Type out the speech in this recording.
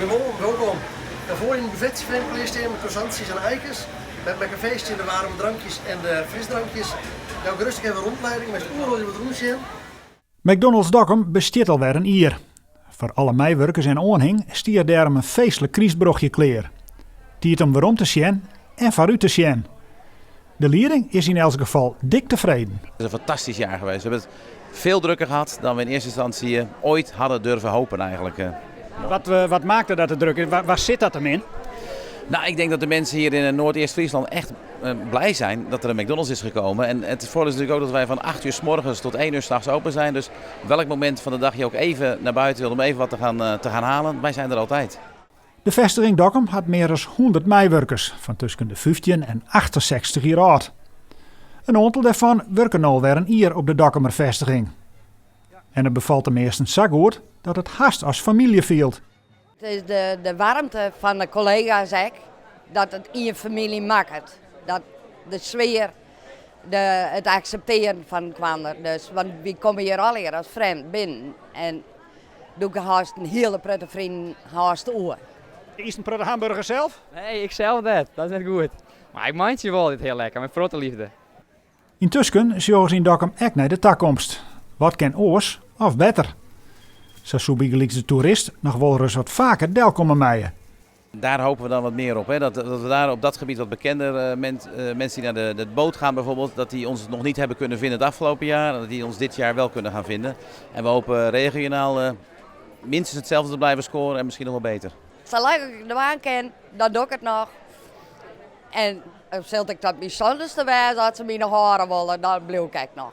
Goedemorgen, welkom. Voor in het buffet met croissantjes en eikens. Met mijn cafeetje, de warme drankjes en de frisdrankjes. Nou, rustig even rondleiding met oerolje wat roesje. McDonald's Dokkum bestiert alweer een jaar. Voor alle meewerkers en aanhing stier daarom een feestelijk kriesbrochtje kleer. Tiert om weerom te zien en vooruit te zien. De leerling is in elk geval dik tevreden. Het is een fantastisch jaar geweest. We hebben het veel drukker gehad dan we in eerste instantie ooit hadden durven hopen eigenlijk. Wat maakte dat te druk? Waar zit dat hem in? Nou, ik denk dat de mensen hier in Noord-Eerst-Friesland echt blij zijn dat er een McDonald's is gekomen. En het voordeel is natuurlijk ook dat wij van 8 uur 's morgens tot 1 uur 's nachts open zijn. Dus welk moment van de dag je ook even naar buiten wilt om even wat te gaan halen, wij zijn er altijd. De vestiging Dokkum had meer dan 100 meewerkers van tussen de 15 en 68 jaar oud. Een aantal daarvan werken alweer een jaar op de Dokkumer vestiging. En het bevalt de meesten zo goed dat het haast als familie vielt. Het is de warmte van de collega's dat het in je familie maakt. Dat de sfeer, het accepteren van kwam er. Dus, want we komen hier al hier als vreemd binnen. En doe ik haast een hele prettige vriend haast oor. Is een prettige hamburger zelf? Nee, ik zelf dat. Dat is net goed. Maar ik mind je wel dit heel lekker, met grote liefde. Intussen zorgen ze in Dokkum ook naar de toekomst. Wat kan oors of beter? Zo zou de toerist nog wel eens wat vaker deel komen maaien. Daar hopen we dan wat meer op. Hè? Dat we daar op dat gebied wat bekender mensen die naar de boot gaan bijvoorbeeld, dat die ons nog niet hebben kunnen vinden het afgelopen jaar. Dat die ons dit jaar wel kunnen gaan vinden. En we hopen regionaal minstens hetzelfde te blijven scoren en misschien nog wel beter. Zolang ik de baan ken, dan doe ik het nog. En zult ik dat bijzonders te wijzen dat ze me nog horen willen, dan blijf ik nog.